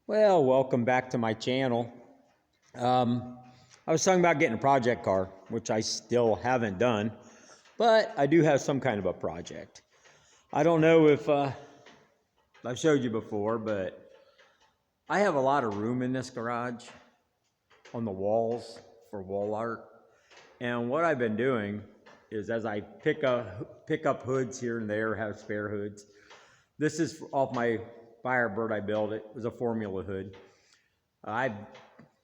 Well, welcome back to my channel. I was talking about getting a project car, which I still haven't done, but I do have some kind of a project. I don't know if I've showed you before, but I have a lot of room in this garage on the walls for wall art. And what I've been doing is as I pick up hoods here and there, have spare hoods. This is off my Firebird I built. It was a formula hood. I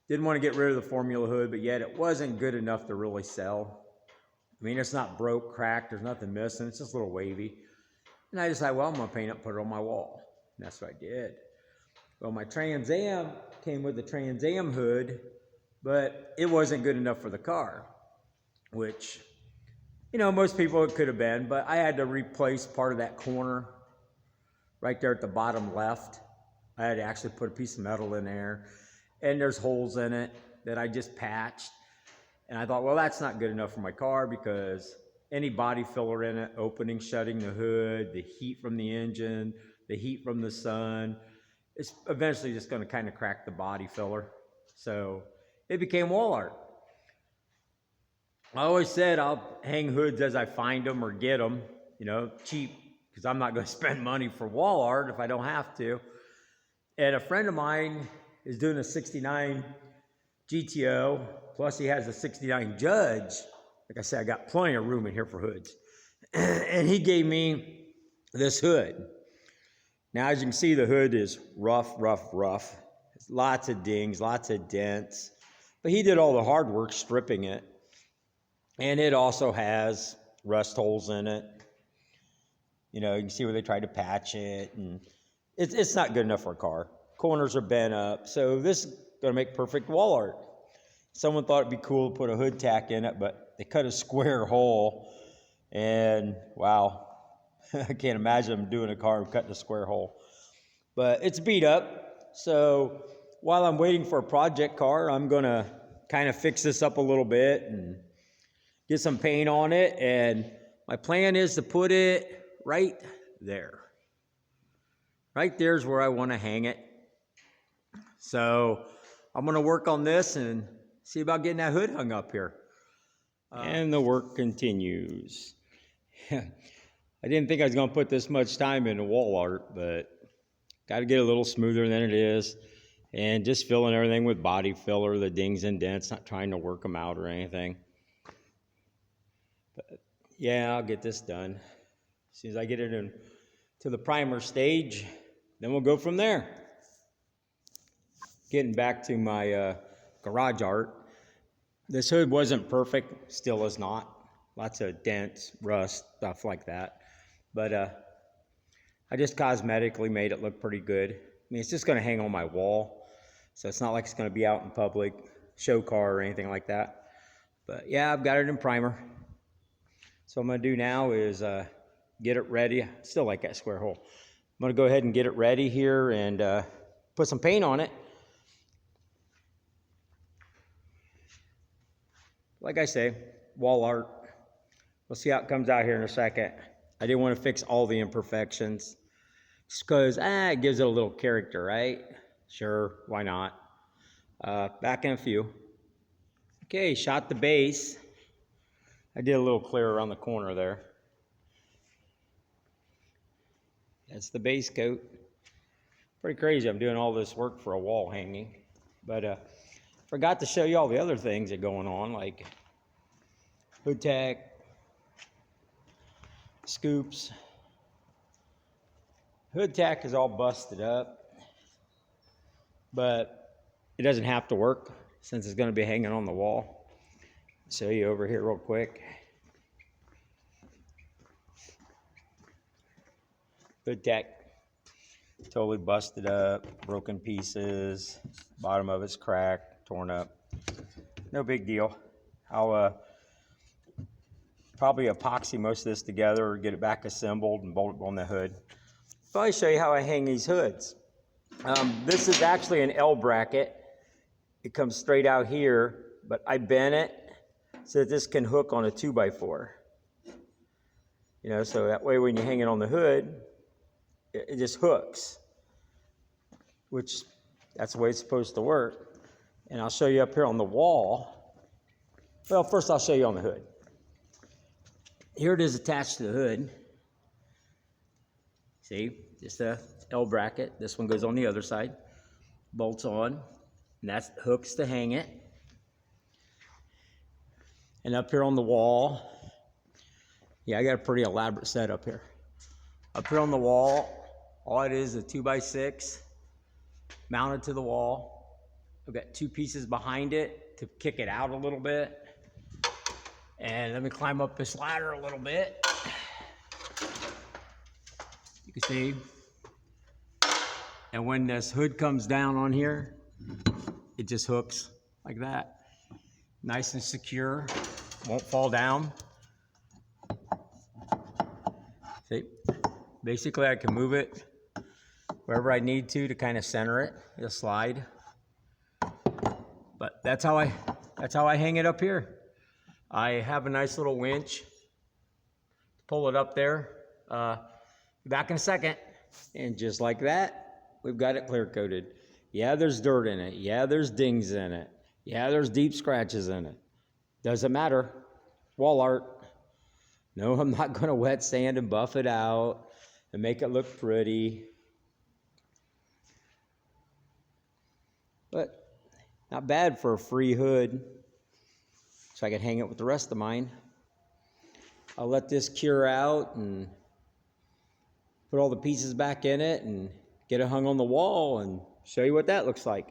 didn't want to get rid of the formula hood, but yet it wasn't good enough to really sell. I mean, it's not broke, cracked, there's nothing missing, it's just a little wavy. And I decided, well, I'm gonna paint it and put it on my wall. And that's what I did. Well, my Trans Am came with the Trans Am hood, but it wasn't good enough for the car, which, you know, most people it could have been, but I had to replace part of that corner right there at the bottom left. I had to actually put a piece of metal in there, and there's holes in it that I just patched. And I thought, well, that's not good enough for my car because any body filler in it, opening, shutting the hood, the heat from the engine, the heat from the sun, it's eventually just going to kind of crack the body filler. So it became wall art. I always said I'll hang hoods as I find them or get them, you know, cheap, because I'm not going to spend money for wall art if I don't have to. And a friend of mine is doing a 69 GTO, plus he has a 69 Judge. Like I said, I got plenty of room in here for hoods. And he gave me this hood. Now, as you can see, the hood is rough. It's lots of dings, lots of dents. But he did all the hard work stripping it. And it also has rust holes in it. You know, you can see where they tried to patch it, and it's not good enough for a car. Corners are bent up, so this is gonna make perfect wall art. Someone thought it'd be cool to put a hood tack in it, but they cut a square hole, and wow, I can't imagine them doing a car and cutting a square hole. But it's beat up, so while I'm waiting for a project car, I'm gonna kind of fix this up a little bit and get some paint on it, and my plan is to put it right there. Right there's where I want to hang it. So I'm going to work on this and see about getting that hood hung up here. And the work continues. I didn't think I was going to put this much time into wall art, but got to get a little smoother than it is. And just filling everything with body filler, the dings and dents, not trying to work them out or anything. But yeah, I'll get this done. As soon as I get it into the primer stage, then we'll go from there. Getting back to my garage art. This hood wasn't perfect, still is not. Lots of dents, rust, stuff like that. But I just cosmetically made it look pretty good. I mean, it's just gonna hang on my wall. So it's not like it's gonna be out in public, show car or anything like that. But yeah, I've got it in primer. So what I'm gonna do now is get it ready. I still like that square hole. I'm gonna go ahead and get it ready here and put some paint on it. Like I say, wall art. We'll see how it comes out here in a second. I didn't want to fix all the imperfections just because it gives it a little character, right? Sure, why not? Back in a few. Okay, shot the base. I did a little clear around the corner there. That's the base coat. Pretty crazy, I'm doing all this work for a wall hanging. But forgot to show you all the other things that are going on, like hood tack, scoops. Hood tack is all busted up, but it doesn't have to work since it's gonna be hanging on the wall. I'll show you over here real quick. Hood tack, totally busted up, broken pieces, bottom of it's cracked, torn up. No big deal. I'll probably epoxy most of this together or get it back assembled and bolt it on the hood. I'll show you how I hang these hoods. This is actually an L bracket. It comes straight out here, but I bent it so that this can hook on a 2x4. You know, so that way when you hang it on the hood, it just hooks, which That's the way it's supposed to work. And I'll show you up here on the wall. Well, first I'll show you on the hood. Here it is attached to the hood. See, just a L bracket. This one goes on the other side. Bolts on, and that's hooks to hang it. And up here on the wall, yeah, I got a pretty elaborate setup here. Up here on the wall, all it is a 2x6 mounted to the wall. I've got two pieces behind it to kick it out a little bit. And let me climb up this ladder a little bit. You can see. And when this hood comes down on here, it just hooks like that. Nice and secure, won't fall down. See, basically I can move it wherever I need to kind of center it. It'll slide. But that's how I hang it up here. I have a nice little winch. Pull it up there. Back in a second. And just like that, we've got it clear coated. Yeah, there's dirt in it. Yeah, there's dings in it. Yeah, there's deep scratches in it. Doesn't matter. Wall art. No, I'm not going to wet sand and buff it out and make it look pretty. But not bad for a free hood. So I can hang it with the rest of mine. I'll let this cure out and put all the pieces back in it and get it hung on the wall and show you what that looks like.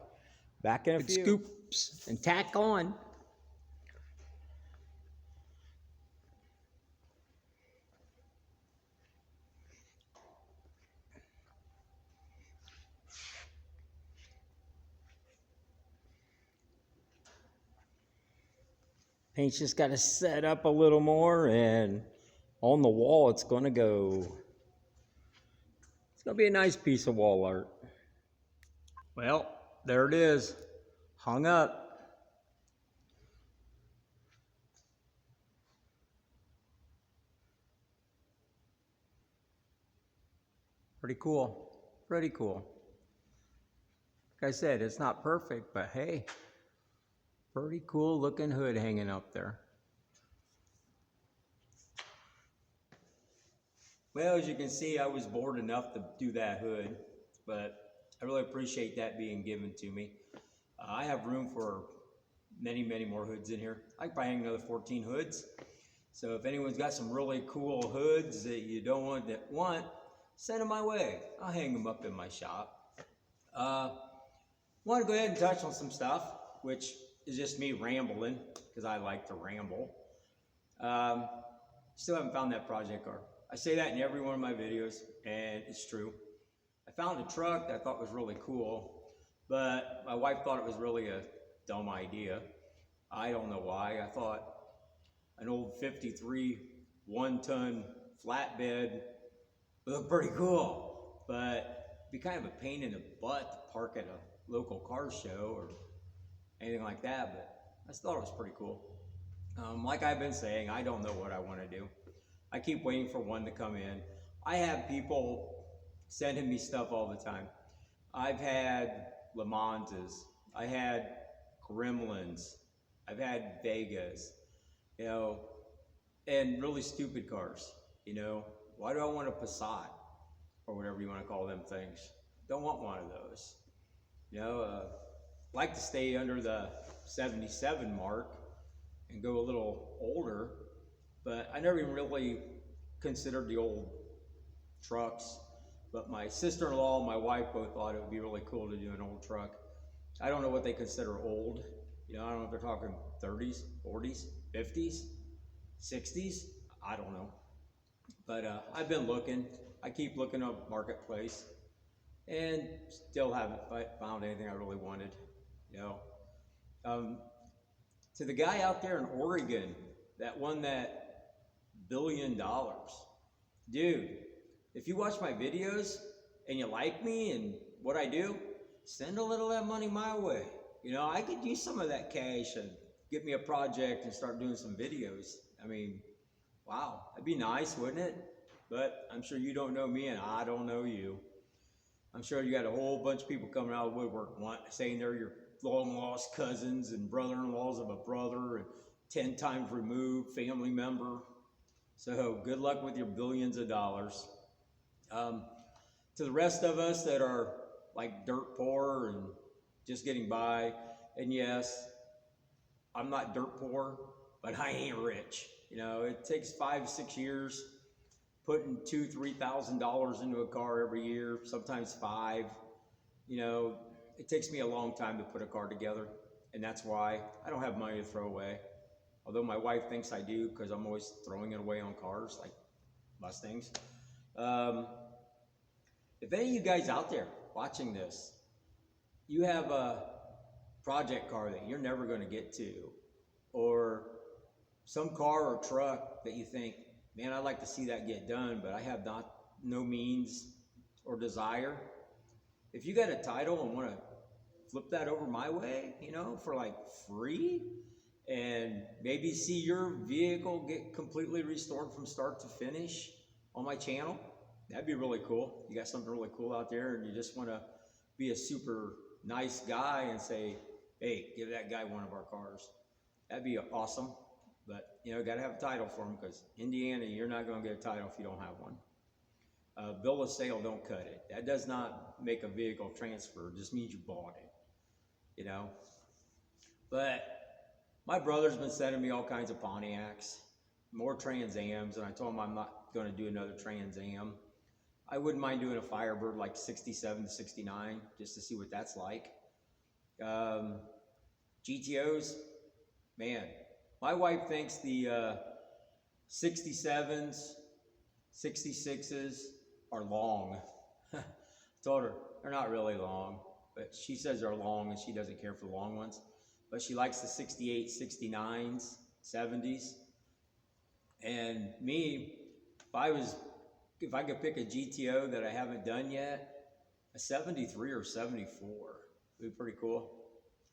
Back in a few. Scoops and tack on. Paint's just got to set up a little more, and on the wall it's going to go. It's going to be a nice piece of wall art. Well, there it is, hung up. Pretty cool, pretty cool. Like I said, it's not perfect, but hey, pretty cool looking hood hanging up there. Well, as you can see, I was bored enough to do that hood, but I really appreciate that being given to me. I have room for many, many more hoods in here. I could probably hang another 14 hoods. So if anyone's got some really cool hoods that you don't want, send them my way. I'll hang them up in my shop. Want to go ahead and touch on some stuff, which is just me rambling, because I like to ramble. Still haven't found that project car. I say that in every one of my videos, and it's true. I found a truck that I thought was really cool, but my wife thought it was really a dumb idea. I don't know why. I thought an old 53 one-ton flatbed would look pretty cool, but it'd be kind of a pain in the butt to park at a local car show or anything like that, but I just thought it was pretty cool. Like I've been saying, I don't know what I want to do. I keep waiting for one to come in. I have people sending me stuff all the time. I've had Lemanses, I had Gremlins, I've had Vegas, you know, and really stupid cars, you know. Why do I want a Passat or whatever you want to call them things? Don't want one of those. You know, like to stay under the 77 mark and go a little older, but I never even really considered the old trucks. But my sister-in-law and my wife both thought it would be really cool to do an old truck. I don't know what they consider old. You know, I don't know if they're talking 30s, 40s, 50s, 60s. I don't know. But I've been looking. I keep looking up Marketplace and still haven't found anything I really wanted. You know, to the guy out there in Oregon that won that $1 billion, dude, if you watch my videos and you like me and what I do, send a little of that money my way. You know, I could use some of that cash and get me a project and start doing some videos. I mean, wow, that'd be nice, wouldn't it? But I'm sure you don't know me and I don't know you. I'm sure you got a whole bunch of people coming out of the woodwork saying they're your long lost cousins and brother-in-laws of a brother and 10 times removed family member. So good luck with your billions of dollars. To the rest of us that are like dirt poor and just getting by, and yes, I'm not dirt poor, but I ain't rich. You know, it takes 5-6 years putting $2,000-3,000 into a car every year, sometimes 5. You know, it takes me a long time to put a car together, and that's why I don't have money to throw away. Although my wife thinks I do because I'm always throwing it away on cars like Mustangs. If any of you guys out there watching this, you have a project car that you're never going to get to, or some car or truck that you think, man, I'd like to see that get done, but I have no means or desire. If you got a title and want to flip that over my way, you know, for like free, and maybe see your vehicle get completely restored from start to finish on my channel, that'd be really cool. You got something really cool out there and you just want to be a super nice guy and say, hey, give that guy one of our cars. That'd be awesome. But, you know, got to have a title for them, because Indiana, you're not going to get a title if you don't have one. Bill of sale don't cut it. That does not make a vehicle transfer. It just means you bought it, you know. But my brother's been sending me all kinds of Pontiacs, more Trans Ams, and I told him I'm not going to do another Trans Am. I wouldn't mind doing a Firebird like 67 to 69, just to see what that's like. GTOs, man, my wife thinks the 67s, 66s are long. I told her they're not really long, but she says they're long and she doesn't care for the long ones. But she likes the 68, 69s, 70s. And me, if I could pick a GTO that I haven't done yet, a 73 or 74 would be pretty cool.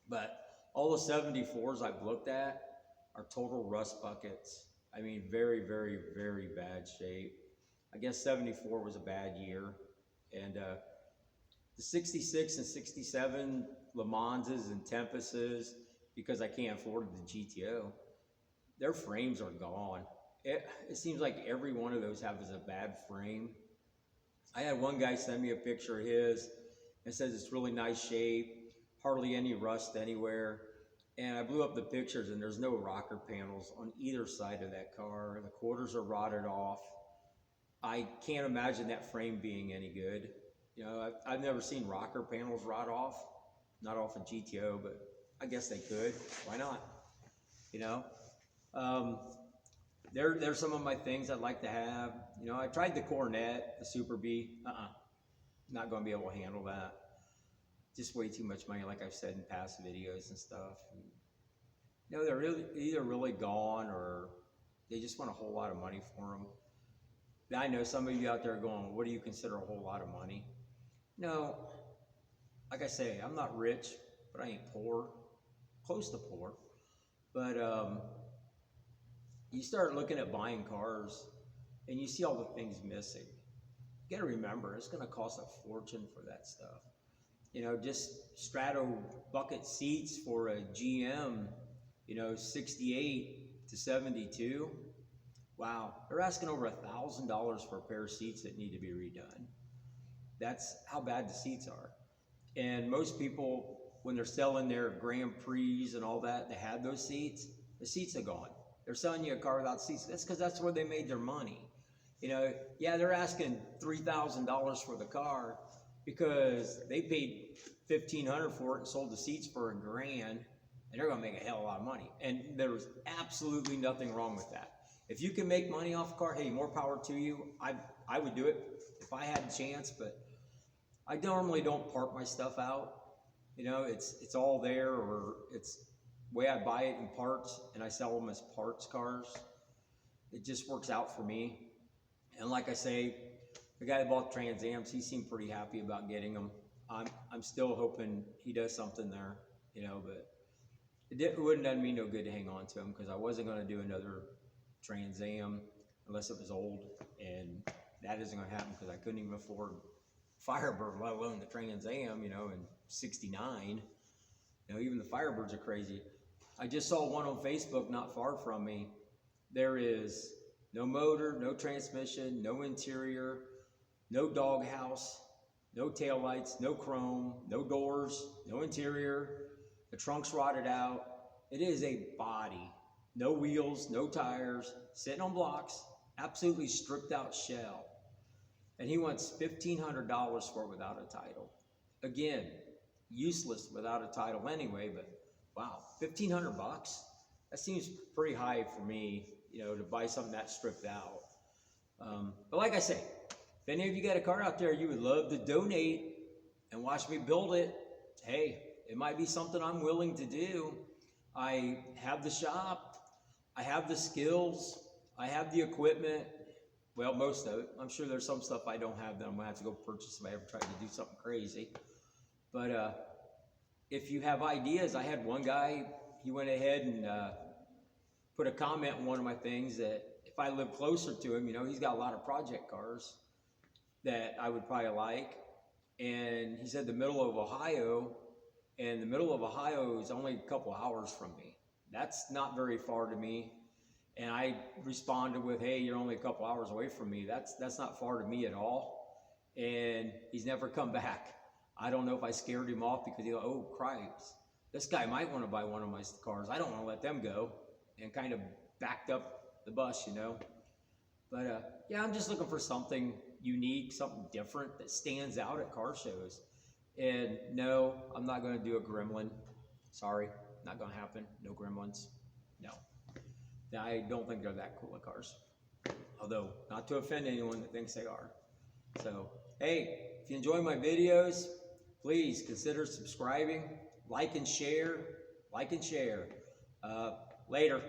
But all the 74s I've looked at are total rust buckets. I mean, very, very, very bad shape. I guess 74 was a bad year. And the 66 and 67 Lemanses and Tempests, because I can't afford the GTO, their frames are gone. It seems like every one of those has a bad frame. I had one guy send me a picture of his and says it's really nice shape, hardly any rust anywhere. And I blew up the pictures and there's no rocker panels on either side of that car. The quarters are rotted off. I can't imagine that frame being any good. You know, I've never seen rocker panels rot off, not off a GTO, but I guess they could. Why not? You know, there's some of my things I'd like to have. You know, I tried the Cornet, the Super B. Not going to be able to handle that. Just way too much money, like I've said in past videos and stuff. And, you know, they're either really gone or they just want a whole lot of money for them. Now, I know some of you out there going, what do you consider a whole lot of money? No, like I say, I'm not rich, but I ain't poor, close to poor. But you start looking at buying cars and you see all the things missing. You got to remember, it's going to cost a fortune for that stuff. You know, just strato bucket seats for a GM, you know, 68 to 72. Wow, they're asking over $1,000 for a pair of seats that need to be redone. That's how bad the seats are. And most people, when they're selling their Grand Prix and all that, they had those seats, the seats are gone. They're selling you a car without seats. That's because that's where they made their money. You know, yeah, they're asking $3,000 for the car because they paid $1,500 for it and sold the seats for $1,000, and they're gonna make a hell of a lot of money. And there was absolutely nothing wrong with that. If you can make money off a car, hey, more power to you. I would do it if I had a chance, but I normally don't park my stuff out. You know, it's all there, or it's the way I buy it in parts and I sell them as parts cars. It just works out for me. And like I say, the guy that bought Trans Ams, he seemed pretty happy about getting them. I'm still hoping he does something there, you know, but it wouldn't have done me no good to hang on to him, because I wasn't going to do another Trans Am unless it was old, and that isn't going to happen because I couldn't even afford Firebird, let alone the Trans Am, you know, in '69. You know, even the Firebirds are crazy. I just saw one on Facebook not far from me. There is no motor, no transmission, no interior, no doghouse, no taillights, no chrome, no doors, no interior. The trunk's rotted out. It is a body. No wheels, no tires, sitting on blocks, absolutely stripped out shell. And he wants $1,500 for it without a title. Again, useless without a title anyway, but wow, 1,500 bucks? That seems pretty high for me, you know, to buy something that stripped out. But like I say, if any of you got a car out there you would love to donate and watch me build it, hey, it might be something I'm willing to do. I have the shop, I have the skills, I have the equipment. Well, most of it. I'm sure there's some stuff I don't have that I'm gonna have to go purchase if I ever try to do something crazy. But if you have ideas, I had one guy, he went ahead and put a comment on one of my things that if I live closer to him, you know, he's got a lot of project cars that I would probably like. And he said the middle of Ohio, and the middle of Ohio is only a couple hours from me. That's not very far to me. And I responded with, hey, you're only a couple hours away from me. That's not far to me at all. And he's never come back. I don't know if I scared him off because he go, oh, Christ, this guy might want to buy one of my cars. I don't want to let them go. And kind of backed up the bus, you know. But yeah, I'm just looking for something unique, something different that stands out at car shows. And no, I'm not going to do a gremlin. Sorry, not going to happen. No gremlins. No. I don't think they're that cool of cars. Although, not to offend anyone that thinks they are. So, hey, if you enjoy my videos, please consider subscribing, like and share, Later.